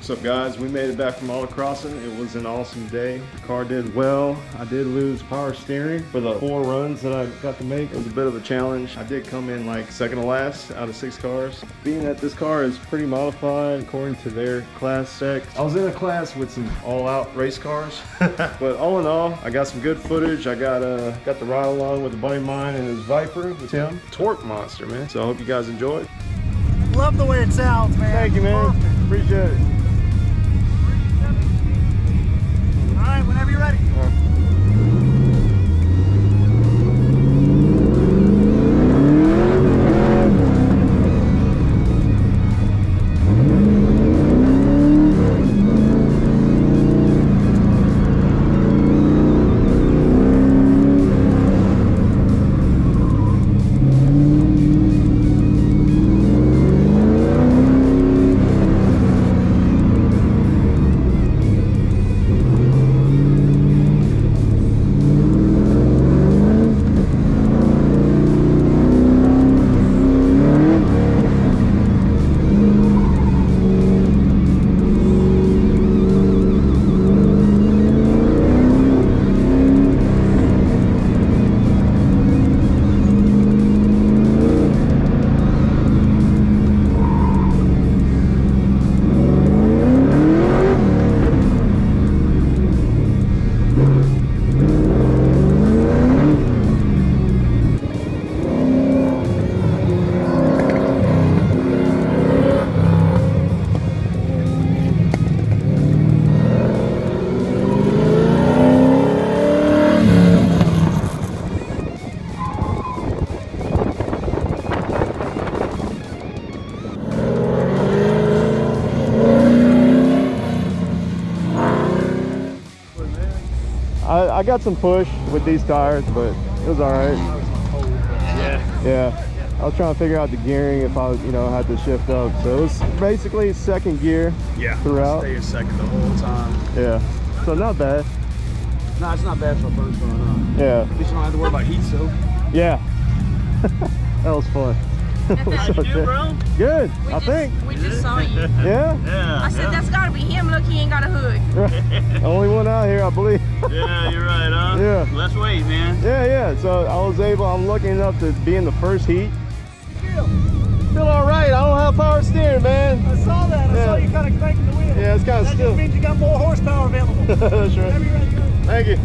What's up, guys? We made it back from autocrossing. It was an awesome day. The car did well. I did lose power steering for the 4 runs that I got to make. It was a bit of a challenge. I did come in like second to last out of 6 cars. Being that this car is pretty modified according to their class specs, I was in a class with some all-out race cars. But all in all, I got some good footage. I got the ride along with a buddy of mine and his Viper with Tim. Torque monster, man. So I hope you guys enjoyed. Love the way it sounds, man. Thank you, man. Perfect. Appreciate it. All right, whenever you're ready. I got some push with these tires, but it was all right. Yeah. I was trying to figure out the gearing if I, had to shift up. So it was basically second gear. Yeah. Throughout. Stay in second the whole time. Yeah. So not bad. No, it's not bad for a first run. Yeah. At least you don't have to worry about heat soak. Yeah. That was fun. How you do, bro? Good, I think. We just saw you. Yeah? Yeah. I said, that's gotta be him. Look, he ain't got a hood. Only one out here, I believe. Yeah, you're right, huh? Yeah. Let's wait, man. Yeah. So I'm lucky enough to be in the first heat. Feel all right. I don't have power steering, man. I saw that. I saw you kind of cranking the wheel. Yeah, it's kind of still. still. That just means you got more horsepower available. That's right. Whenever you're ready, go. Thank you.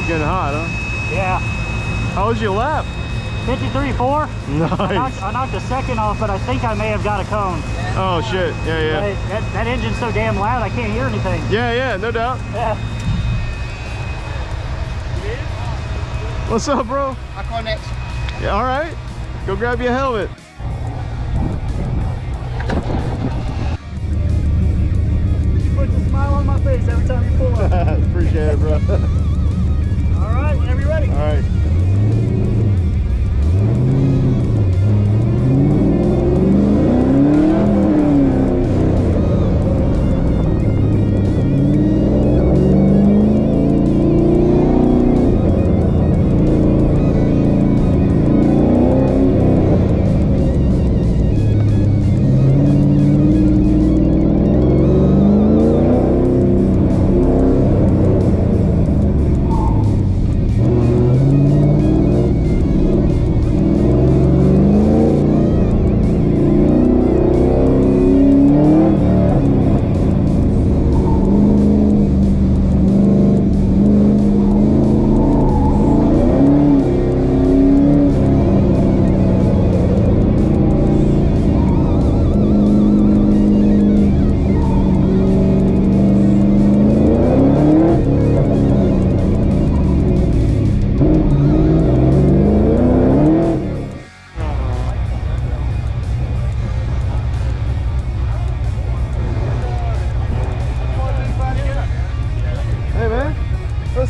Getting hot, huh? Yeah. How was your lap? 53.4. Nice. I knocked a second off, but I think I may have got a cone. Oh shit! Yeah. That engine's so damn loud, I can't hear anything. Yeah, no doubt. Yeah. What's up, bro? I'll call next. Yeah, all right. Go grab your helmet. You put a smile on my face every time you pull up. Appreciate it, bro. All right, whenever you're ready. All right.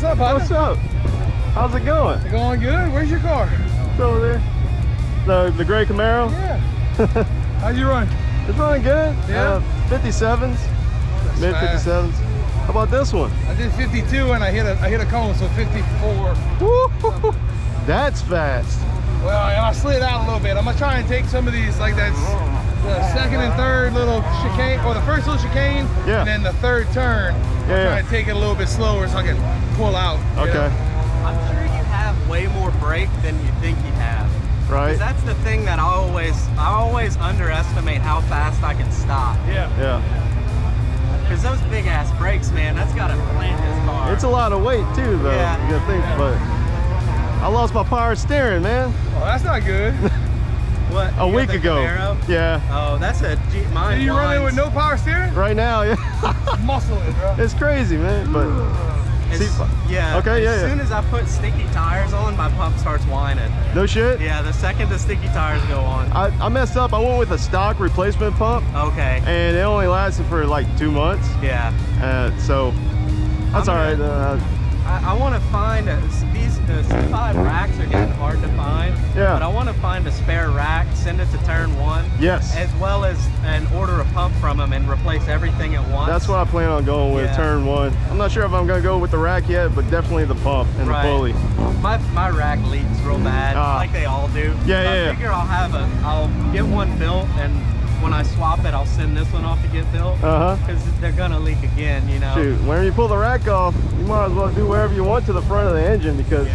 up, partner? What's up? How's it going? It's going good. Where's your car? It's over there. The gray Camaro. Yeah. How's you run? It's running good. Yeah. 57s, mid 57s. How about this one? I did 52 and I hit a cone, so 54. Woo! That's fast. Well, I slid out a little bit. I'm gonna try and take some of these, like that's the second and third little chicane, or the first little chicane, Yeah. and then the third turn. I'm trying to take it a little bit slower so I can pull out. Okay. I'm sure you have way more brake than you think you have. Right. 'Cause that's the thing that I always underestimate how fast I can stop. Yeah. Yeah. Because those big ass brakes, man, that's gotta plant this car. It's a lot of weight too, though. Yeah. You gotta think, but I lost my power steering, man. Oh, that's not good. What? A you got week the ago. Camaro? Yeah. Oh, that's a mine. So you running with no power steering? Right now, yeah. Muscle it, bro. It's crazy, man. But Yeah. Okay, As soon as I put sticky tires on, my pump starts whining. no shit. Yeah, the second the sticky tires go on. I messed up. I went with a stock replacement pump, Okay. and it only lasted for like 2 months. Yeah. So that's all right. I want to find these C5 racks are getting hard to find. Yeah. But I want to find a spare rack, send it to turn 1. Yes. As well as order a pump from them and replace everything at once. That's what I plan on going with, Yeah. turn 1. I'm not sure if I'm gonna go with the rack yet, but definitely the pump and Right. the pulley. My rack leaks real bad, like they all do. Yeah, So yeah. I figure I'll get one built, and when I swap it, I'll send this one off to get built. Because they're gonna leak again, you know. Shoot, whenever you pull the rack off, you might as well do whatever you want to the front of the engine, because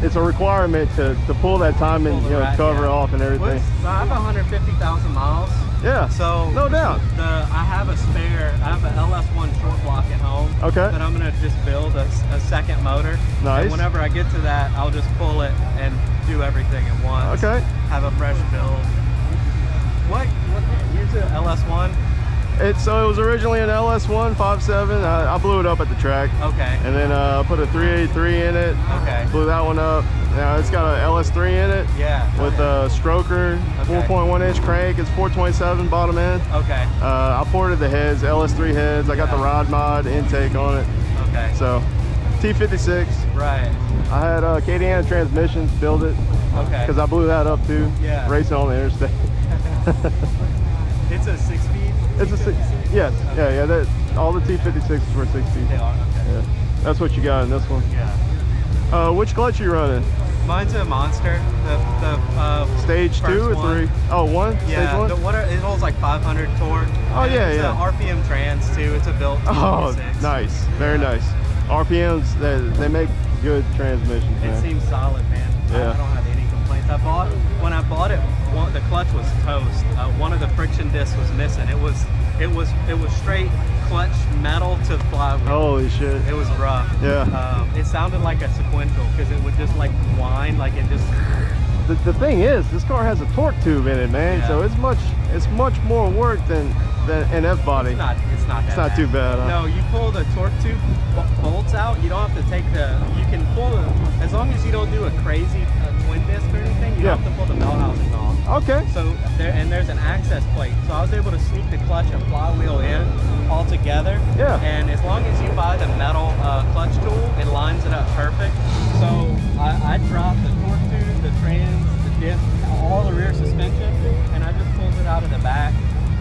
it's a requirement to pull that timing, Pull the rack, cover off and everything. So I have 150,000 miles. Yeah. So no doubt. I have a spare. I have an LS1 short block at home. Okay. That I'm gonna just build a second motor. Nice. And whenever I get to that, I'll just pull it and do everything at once. Okay. Have a fresh build. What year's it? LS1? It was originally an LS1 5.7. I blew it up at the track. Okay. And then I put a 383 in it. Okay. Blew that one up. Now it's got a LS3 in it. Yeah. With a stroker, Okay. 4.1 inch crank. It's 427 bottom end. Okay. I ported the heads, LS3 heads. I got the rod mod intake on it. Okay. So T56. Right. I had Cadiana Transmissions build it. Okay. Because I blew that up too. Yeah. Racing on the interstate. It's a 6-speed. It's a 6. Yes. Yeah. All the T56s were 6 speed. They are. Okay. Yeah. That's what you got in this one. Yeah. Which clutch are you running? Mine's a monster. The Stage 2 or 3? Oh, 1? Yeah, Stage 1? it holds like 500 torque. Oh, and yeah, it's yeah. a RPM trans too. It's a built Oh, 2.6. nice. Very nice. RPMs, they make good transmissions, It man. seems solid, man. Yeah. I don't have any complaints. When I bought it, the clutch was toast. One of the friction discs was missing. It was straight clutch metal to flywheel. Holy shit. It was rough. Yeah. It sounded like a sequential because it would just like whine, like it just. The thing is, this car has a torque tube in it, man. Yeah. So it's much more work than an F-body. It's not that It's not bad. too bad, huh? No, you pull the torque tube bolts out. You don't have to take you can pull as long as you don't do a crazy twin disc or anything. You don't have to pull the belt housing off. Okay. So there's an access plate. So I was able to sneak the clutch and flywheel in all together. Yeah. And as long as you buy the metal clutch tool, it lines it up perfect. So I dropped the torque tube, the trans, the disc, all the rear suspension, and I just pulled it out of the back.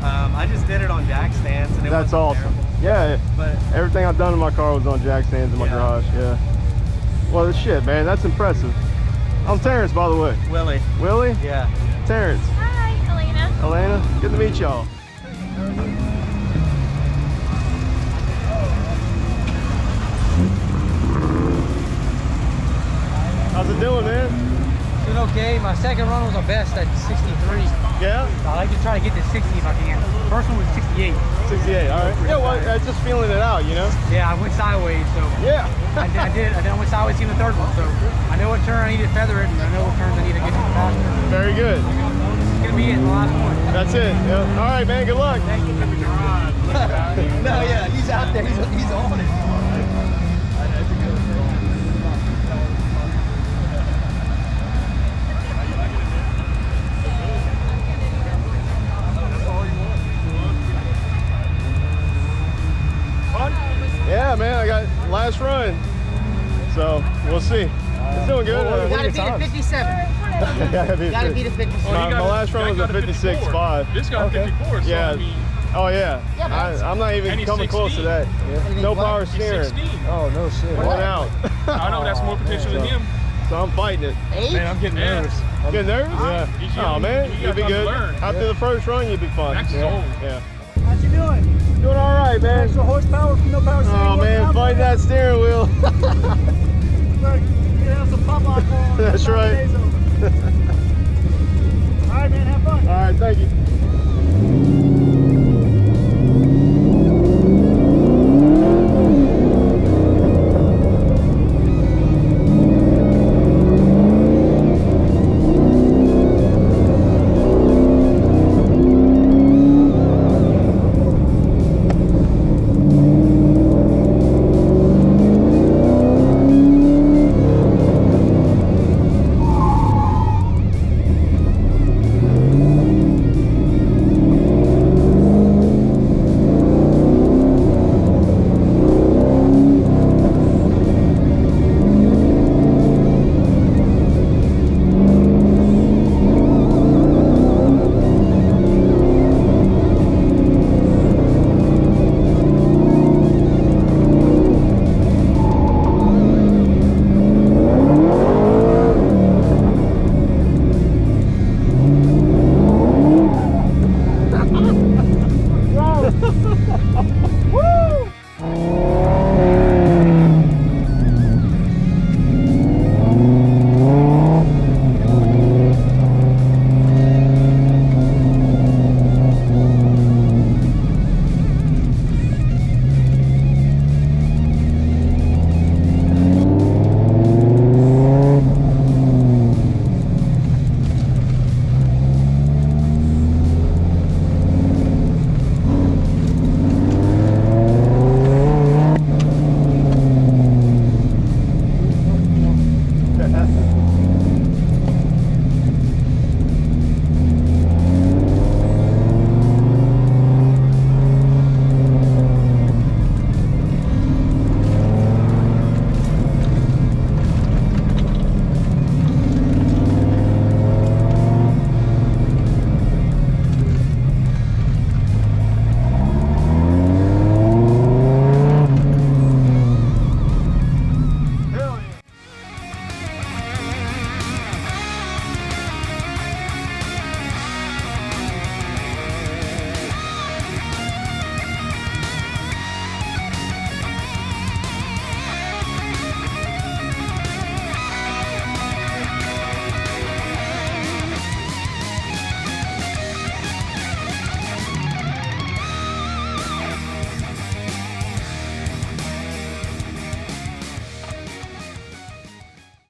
I just did it on jack stands, and it That's wasn't awesome. terrible. Yeah. But Everything I've done in my car was on jack stands in my garage. Yeah. Well, shit, man. That's impressive. I'm Terrence, by the way. Willie. Willie? Yeah. Terrence. Hi, Elena. Elena. Good to meet y'all. How's it doing, man? Doing okay. My second run was the best at 63. Yeah? I like to try to get to 60 if I can. First one was 68. 68, all right. Yeah, well, just feeling it out, you know? Yeah, I went sideways, so Yeah. I did. And then I went sideways in the third one. So I know what turn I need to feather it, and I know what turns I need to get faster. Very good. This is gonna be it, the last one. That's it. Yeah. All right, man. Good luck. Thank you. No, yeah, he's out there. He's on it. Yeah, man. I got last run. So we'll see. It's doing good. You gotta beat a 57. Gotta beat a 57. My last run was a 56.5. This got 54, so Yeah. I mean, Oh yeah. I'm not even And he's coming close to 16. that. No power he's steering. 16. Oh, no shit. One out. I know that's more potential than him. So I'm fighting it. Man, I'm getting nervous. Getting nervous? Yeah. He's Oh young. man, He you'll got be time to good. learn. After the first run, you'll be fine. Max is old. Yeah. How you doing? Doing all right, man. Extra horsepower from no power steering. Oh man, fighting that steering wheel. Look, you have some pop-off on. That's right. All right, man, have fun. All right, thank you.